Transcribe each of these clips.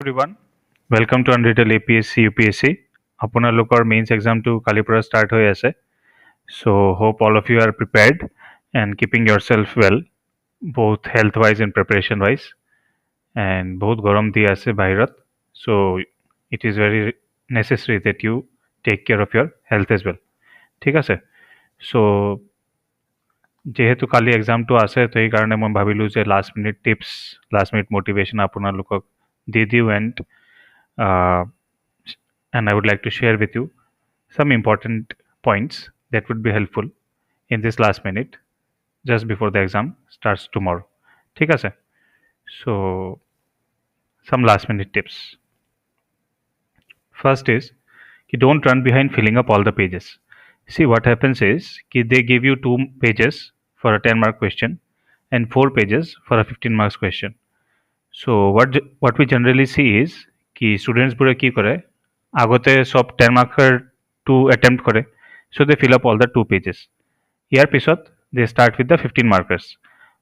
Everyone, welcome to Unrated APSC UPSC. আপোনালোকৰ mains এক্সামটো কালিৰ পৰা ষ্টাৰ্ট হৈ আছে। So hope all of you are prepared and keeping yourself well, both health wise and preparation wise. And বহুত গৰম দি আছে বাহিৰত। So it is very necessary that you take care of your health as well. ঠিক আছে? So যিহেতু কালি এক্সামটো আছে তো সেইকাৰণে মই ভাবিলোঁ যে last minute tips last minute motivation আপোনালোকক দি দিওঁ and I would like to share with you some important points that would be helpful in this last minute just before the exam starts tomorrow. ঠিক আছে? So some last minute tips. First is don't run behind filling up all the pages. See, what happens is they give you 2 pages for a 10-mark question and 4 pages for a 15 marks question. So what we generally see is students বোৰে কি কৰে আগতে সব 10 marker to attempt কৰে, so they fill up all the 2 pages. ইয়াৰ পিছত they start with the 15 markers.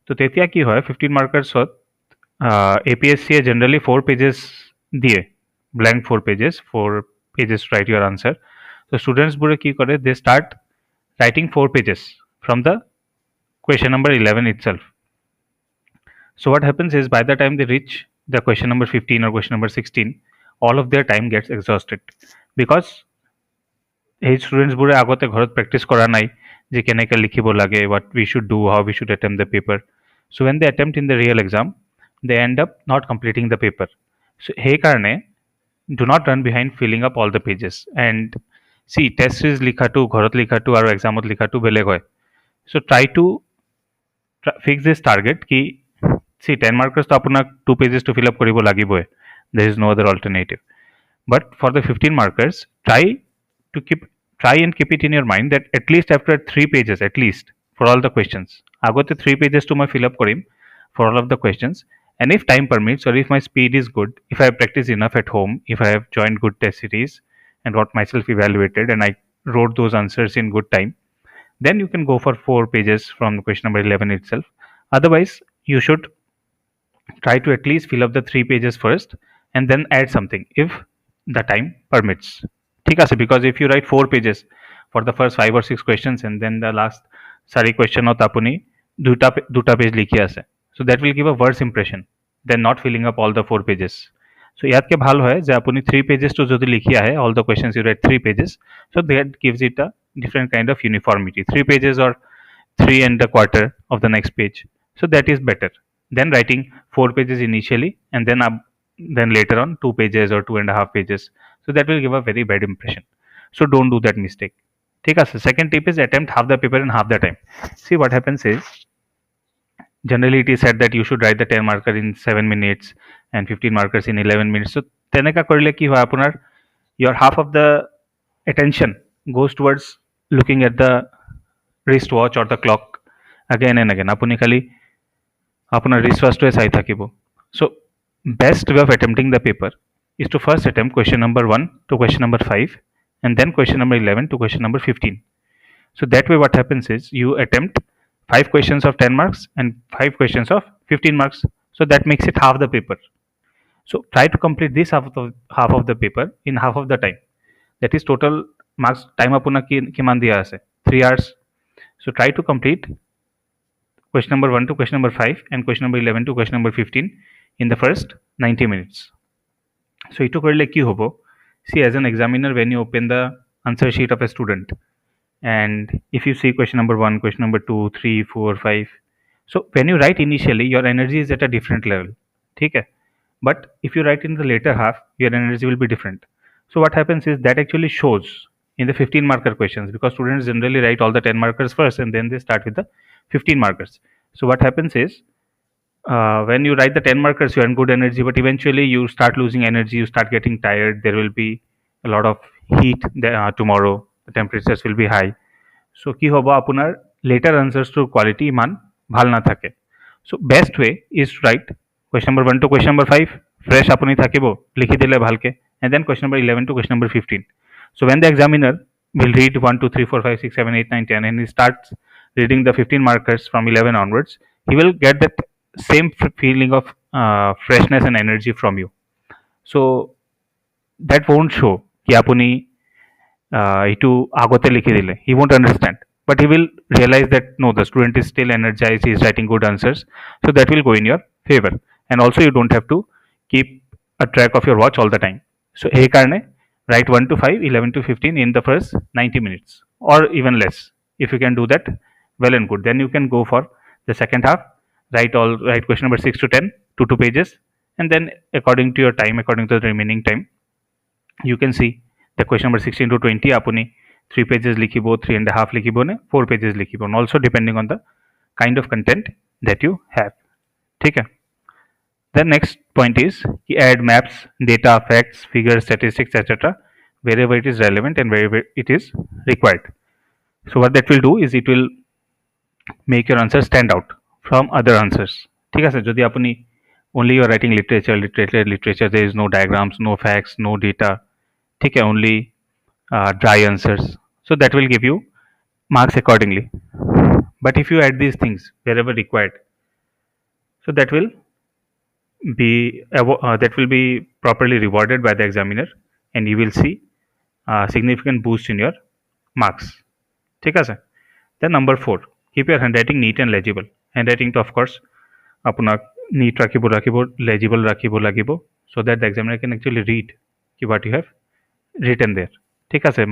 তো তেতিয়া কি হয় 15 markers APSC generally 4 pages দিয়ে, blank 4 pages to write your answer. So students বোৰে কি কৰে they start writing 4 pages from the question number 11 itself. So what happens is by the time they reach the question number 15 or question number 16, all of their time gets exhausted because এই ষ্টুডেণ্টছবোৰে আগতে ঘৰত practice কৰা নাই যে কেনেকৈ লিখিব লাগে, what we should do, how we should attempt the paper. So when they attempt in the real exam, they end up not completing the paper. So সেইকাৰণে do not run behind filling up all the pages. And see, test series লিখাটো ঘৰত লিখাটো আৰু এক্সামত লিখাটো বেলেগ হয়. So try to fix this target ki see 10 markers to apunak 2 pages to fill up koribo lagiboy. There is no other alternative. But for the 15 markers, try and keep it in your mind that at least after 3 pages, at least for all the questions, agote 3 pages to my fill up korim for all of the questions. And if time permits or if my speed is good, if I have practiced enough at home, if I have joined good test series and got myself evaluated and I wrote those answers in good time, then you can go for 4 pages from question number 11 itself. Otherwise, you should try to at least fill up the 3 pages first and then add something if the time permits. ঠিক আছে? Because if you write 4 pages for the first 5 or 6 questions and then the last sari question ot apuni duta page likhi ase, so that will give a worse impression than not filling up all the 4 pages. So ইয়াতকে ভাল হয় যে আপুনি 3 pages to যদি লিখি আহে all the questions you write 3 pages, so that gives it a different kind of uniformity. 3 pages or 3 and a quarter of the next page, so that is better than writing 4 pages initially and then later on 2 pages or 2.5 pages. So that will give a very bad impression. So don't do that mistake. Take us. Second tip is attempt half the paper in half the time. See, what happens is generally it is said that you should write the 10 marker in 7 minutes and 15 markers in 11 minutes. So teneka korile ki hoy apunar your half of the attention goes towards looking at the wristwatch or the clock again and again. Apuni khali apunar wristwatch to sai thakibo. So best way of attempting the paper is to first attempt question number 1 to question number 5 and then question number 11 to question number 15. So that way what happens is you attempt 5 questions of 10 marks and 5 questions of 15 marks. So that makes it half the paper. So try to complete this half of the paper in half of the time. That is total marks time apuna kiman diya ase 3 hours. So try to complete question number 1 to question number 5 and question number 11 to question number 15 in the first 90 minutes. So it korle ki hobo, see, as an examiner, when you open the answer sheet of a student and if you see question number 1, question number 2, 3, 4, 5, so when you write initially your energy is at a different level, okay? But if you write in the later half your energy will be different. So what happens is that actually shows in the 15 marker questions, because students generally write all the 10 markers first and then they start with the 15 markers. So what happens is when you write the 10 markers you are in good energy, but eventually you start losing energy, you start getting tired, there will be a lot of heat tomorrow, the temperatures will be high. So ki hobo apunar later answers to quality iman bhal na thake. So best way is to write question number 1 to question number 5 fresh apuni thakibo likhi dile bhalke, and then question number 11 to question number 15. So when the examiner will read 1 2 3 4 5 6 7 8 9 10 and he starts reading the 15 markers from 11 onwards, he will get that same feeling of freshness and energy from you. so that won't show কি আপনি এইটো আগতে লিখি দিলে, he won't understand, but he will realize that no, the student is still energized, he is writing good answers, so that will go in your favor. And also you don't have to keep a track of your watch all the time. So এই কারণে write 1 to 5, 11 to 15 in the first 90 minutes or even less. If you can do that, well and good, then you can go for the second half, write question number 6 to 10, 2 pages, and then according to your time, according to the remaining time, you can see the question number 16 to 20 apuni 3 pages likhibo, 3.5 likhibo ne 4 pages likhibo, and also depending on the kind of content that you have. ठीक है. The next point is add maps, data, facts, figures, statistics, etc. wherever it is relevant and wherever it is required. So what that will do is it will make your answer stand out from other answers. ঠিক আছে, যদি আপনি only you are writing literature, there is no diagrams, no facts, no data, ठीक है, only dry answers, so that will give you marks accordingly. But if you add these things wherever required, so that will be properly rewarded by the examiner, and you will see a significant boost in your marks. ঠিক আছে. Then number 4, keep your handwriting neat and legible. Handwriting to of course আপোনাক neat ৰাখিব legible ৰাখিব লাগিব, so that the examiner can actually read what you have written there. ঠিক আছে,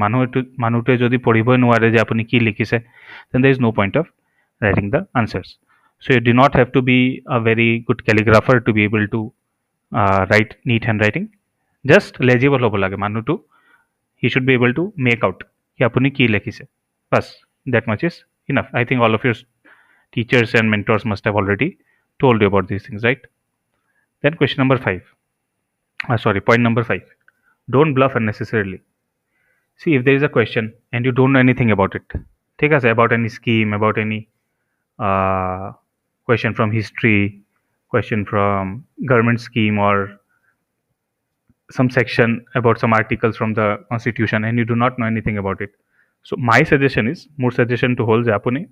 মানুহটোৱে যদি পঢ়িবই নোৱাৰে যে আপুনি কি লিখিছে, then there is no point of writing the answers. So you do not have to be a very good calligrapher to be able to write neat handwriting. Just legible hobo lage মানুহটো, he should be able to make out ki apuni ki likhise. Bas, that much is enough. I think all of your teachers and mentors must have already told you about these things, right? Then question number 5. Point number 5. Don't bluff unnecessarily. See, if there is a question and you don't know anything about it, take us about any scheme, about any question from history, question from government scheme, or some section about some articles from the constitution, and you do not know anything about it. So my suggestion is, more suggestion to hold Japuni,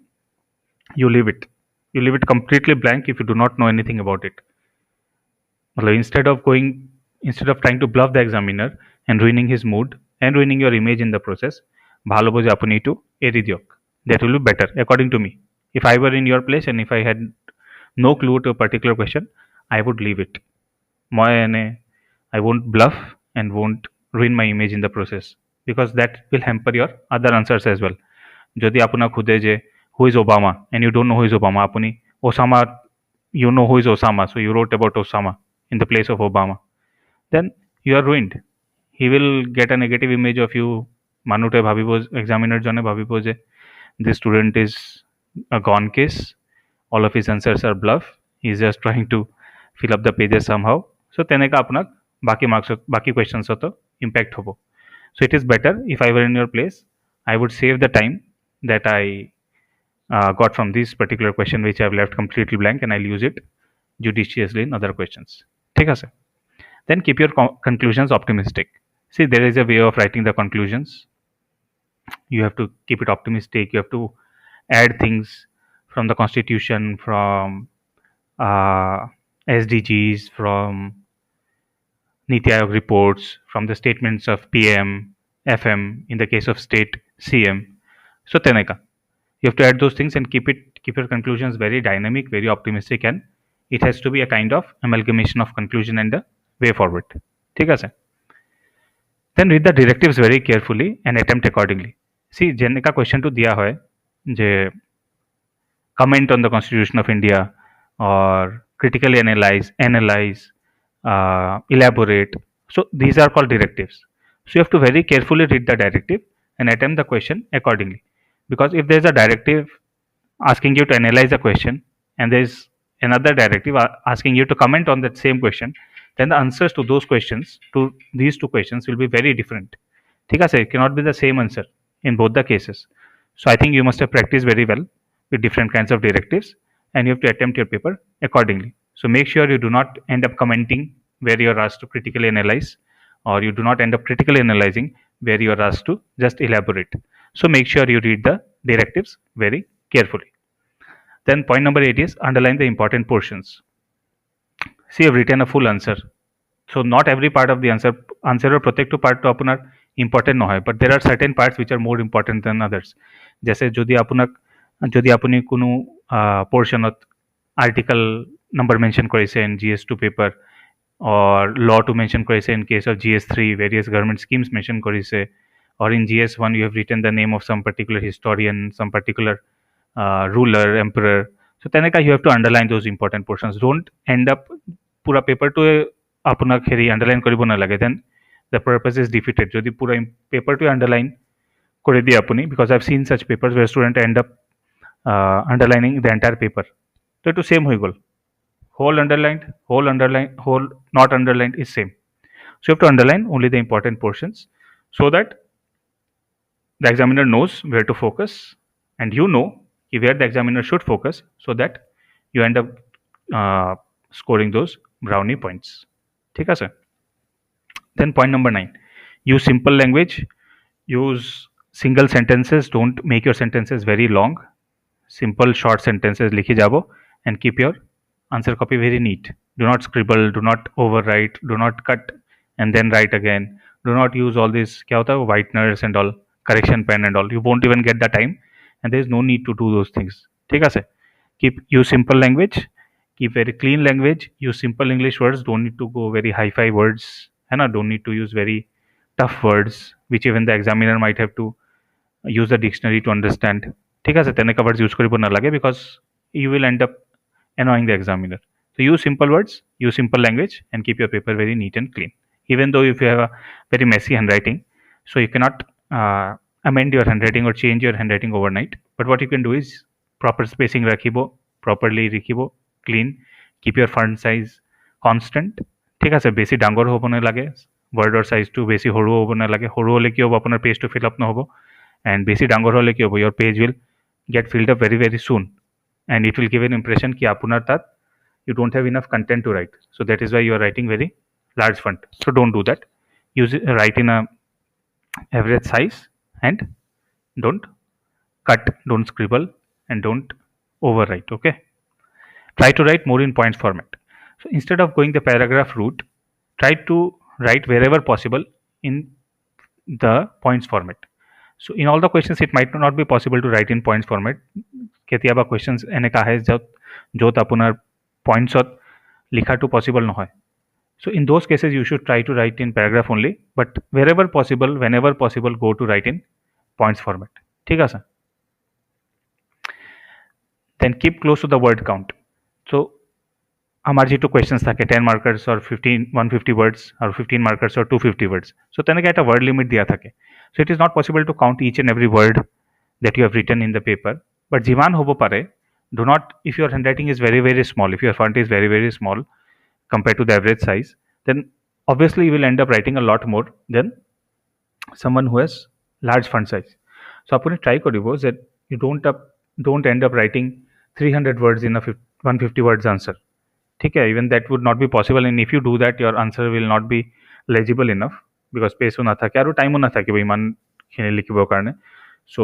you leave it completely blank if you do not know anything about it. Instead of trying to bluff the examiner and ruining his mood and ruining your image in the process, bhalo boje apuni to eri diok. That will be better according to me. If I were in your place and if I had no clue to a particular question, I would leave it. I won't bluff and won't ruin my image in the process, because that will hamper your other answers as well. Jodi apuna khude je who is Obama and you don't know who is Obama, apuni Osama, you know who is Osama, so you wrote about Osama in the place of Obama, then you are ruined. He will get a negative image of you. Manute bhabibo, examiner jone bhabibo je this student is a gone case, all of his answers are bluff, he is just trying to fill up the pages somehow. So teneka apnak baki questions to impact hobo. So it is better, if I were in your place, I would save the time that I got from this particular question which I have left completely blank, and I'll use it judiciously in other questions. ठीक है. Then keep your conclusions optimistic. See, there is a way of writing the conclusions. You have to keep it optimistic. You have to add things from the constitution, from SDGs, from Niti Aayog reports, from the statements of PM, FM, in the case of state, CM. So teneka, you have to add those things and keep your conclusions very dynamic, very optimistic, and it has to be a kind of amalgamation of conclusion and the way forward. ठीक है. Then read the directives very carefully and attempt accordingly. See, जेने का question to दिया है जे comment on the Constitution of India or critically analyze, elaborate. So these are called directives. So you have to very carefully read the directive and attempt the question accordingly. Because if there is a directive asking you to analyze a question and there is another directive asking you to comment on that same question, then the answers to those questions, to these two questions, will be very different. ठीक है, it cannot be the same answer in both the cases. So I think you must have practiced very well with different kinds of directives, and you have to attempt your paper accordingly. So make sure you do not end up commenting where you are asked to critically analyze, or you do not end up critically analyzing where you are asked to just elaborate. So make sure you read the directives very carefully. Then point number 8 is underline the important portions. See, you have written a full answer So not every part of the answer or প্রত্যেকটো part তো আপোনাৰ important নহয়, but there are certain parts which are more important than others. जैसे যদি আপুনি কোনো portionত article number mention কৰিছে in GS2 paper or law to mention কৰিছে in case of GS3 various government schemes mention কৰিছে, or in GS1 you have written the name of some particular historian, some particular ruler, emperor. So তেনেকা you have to underline those important portions. Don't end up পুরা পেপারটোৱে আপোনাক হেৰি underline কৰিব নালাগে, দেন the purpose is defeated. যদি পুৰা পেপাৰটোৱে underline কৰি দিয়ে আপুনি, because I have seen such papers where student end up underlining the entire paper, তো এইটো ছেম হৈ গ'ল। whole not underlined is same. So you have to underline only the important portions so that the examiner knows where to focus and you know where the examiner should focus, so that you end up scoring those brownie points. ঠিক আছে? Then point number 9, use simple language, use single sentences, don't make your sentences very long, simple short sentences লিখি যাব, and keep your answer copy very neat. Do not scribble, do not overwrite, do not cut and then write again, do not use all this क्या होता है whiteners and all, correction pen and all. You won't even get the time and there is no need to do those things. ঠিক আছে? Use simple language, keep very clean language, use simple English words, don't need to go very hi-fi words, है ना, don't need to use very tough words which even the examiner might have to use the dictionary to understand. ঠিক আছে? তেনেকা words use কৰিব নালাগে because you will end up annoying the examiner. So use simple words, use simple language, and keep your paper very neat and clean. Even though if you have a very messy handwriting, so you cannot amend your handwriting or change your handwriting overnight. But what you can do is proper spacing rakhibo, properly rakhibo, clean, keep your font size constant. ঠিক আছে? বেছি ডাঙৰ হ'ব নালাগে, wordৰ সাইজটো বেছি সৰু হ'ব নালাগে। সৰু হ'লে কি হ'ব, আপোনাৰ পেজটো ফিল আপ নহ'ব, and বেছি ডাঙৰ হ'লে কি হ'ব, your page will get filled up very very soon, and it will give an impression ki apunar tat you don't have enough content to write. So that is why you are writing very large font. So don't do that. Write in a average size, and don't cut, don't scribble, and don't overwrite. Okay, try to write more in points format. So instead of going the paragraph route, try to write wherever possible in the points format. So in all the questions it might not be possible to write in points format. কেতিয়াবা questions এনেকা আহে য'ত আপোনাৰ pointsত লিখাটো possible নহয়. So in those cases you should try to write in paragraph only, but wherever possible, whenever possible, go to write in points format. ঠিক আছে? Then keep close to the word count. So আমার যেটো questions থাকে 10 markers or 150 words or 15 markers or 250 words, so তেনেকা একটা word limit দিয়া থাকে. So it is not possible to count each and every word that you have written in the paper, but jiman hobo pare, do not, if your handwriting is very very small, if your font is very very small compared to the average size, then obviously you will end up writing a lot more than someone who has large font size. So apuni try koribo that you don't end up writing 300 words in a 150 words answer. ঠিক আছে? Even that would not be possible, and if you do that your answer will not be legible enough because space না থাকে আৰু টাইমও না থাকিব ইমানখিনি লিখিবৰ কাৰণে. So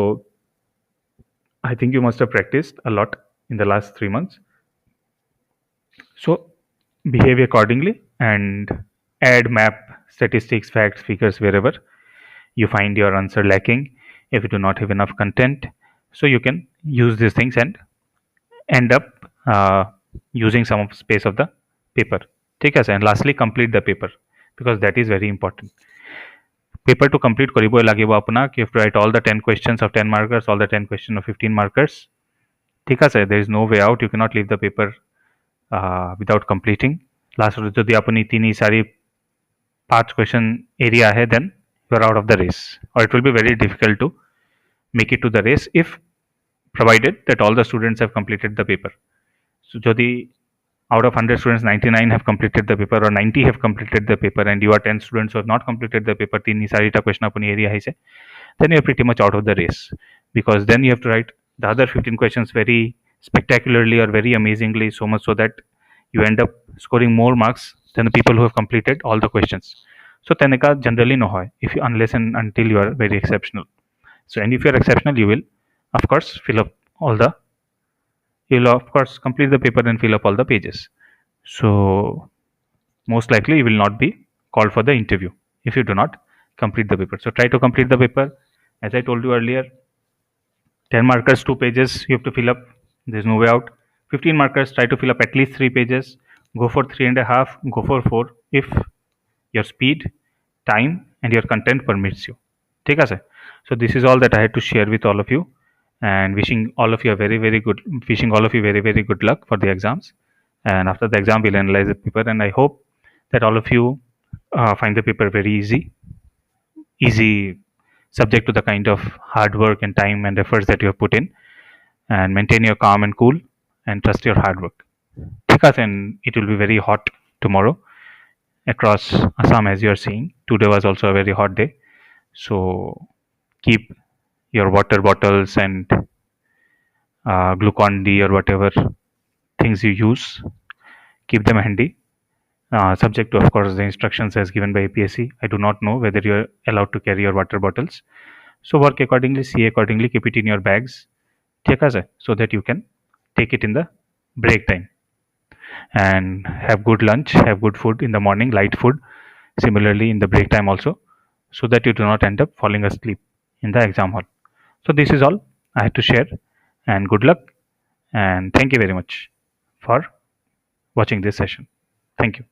I think you must have practiced a lot in the last 3 months. So behave accordingly and add map statistics, facts, figures wherever you find your answer lacking if you do not have enough content. So you can use these things and end up using some of space of the paper. ঠিক আছে? And lastly, complete the paper because that is very important. Paper to complete koriboi lagibo apunak. You have to write all the 10 questions of 10 markers, all the 10 questions of 15 markers. ঠিক আছে? There is no way out. You cannot leave the paper without completing. Last jodi apuni 3 4 5 question area hai, then you are out of the race, or it will be very difficult to make it to the race if provided that all the students have completed the paper. So jodi out of 100 students 99 have completed the paper or 90 have completed the paper and you are 10 students who have not completed the paper, 3 question apuni area haise, then you are pretty much out of the race, because then you have to write the other 15 questions very spectacularly or very amazingly, so much so that you end up scoring more marks than the people who have completed all the questions. So teneka generally no hoy if you, unless and until you are very exceptional. So and if you are exceptional, you will of course complete the paper and fill up all the pages. So most likely you will not be called for the interview if you do not complete the paper. So try to complete the paper. As I told you earlier, 10 markers, 2 pages you have to fill up. There's no way out. 15 markers, try to fill up at least 3 pages. Go for 3.5, go for 4 if your speed, time, and your content permits you. ठीक है sir? So this is all that I had to share with all of you, and wishing all of you very very good luck for the exams. And after the exam, we'll analyze the paper, and I hope that all of you find the paper very easy, subject to the kind of hard work and time and efforts that you have put in, and maintain your calm and cool and trust your hard work. Because and it will be very hot tomorrow across Assam, as you are seeing. Today was also a very hot day, so keep your water bottles and glucon D or whatever things you use, keep them handy. Subject to, of course, the instructions as given by APSC. I do not know whether you're allowed to carry your water bottles. So work accordingly, see accordingly, keep it in your bags, so that you can take it in the break time. And have good lunch, have good food in the morning, light food, similarly in the break time also, so that you do not end up falling asleep in the exam hall. So this is all I had to share, and good luck, and thank you very much for watching this session. Thank you.